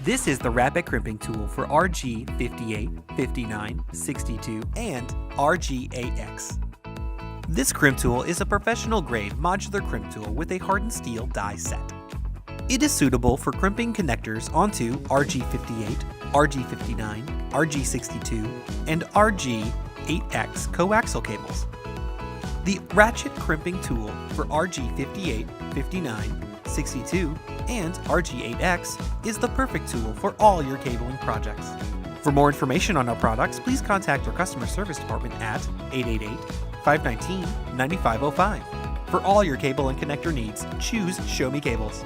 This is the Ratchet Crimping Tool for RG-58, 59, 62, and RG8X. This crimp tool is a professional-grade modular crimp tool with a hardened steel die set. It is suitable for crimping connectors onto RG-58, RG-59, RG-62, and RG8X coaxial cables. The Ratchet Crimping Tool for RG-58, 59, 62, and RG8X is the perfect tool for all your cabling projects. For more information on our products, please contact our customer service department at 888-519-9505. For all your cable and connector needs, choose Show Me Cables.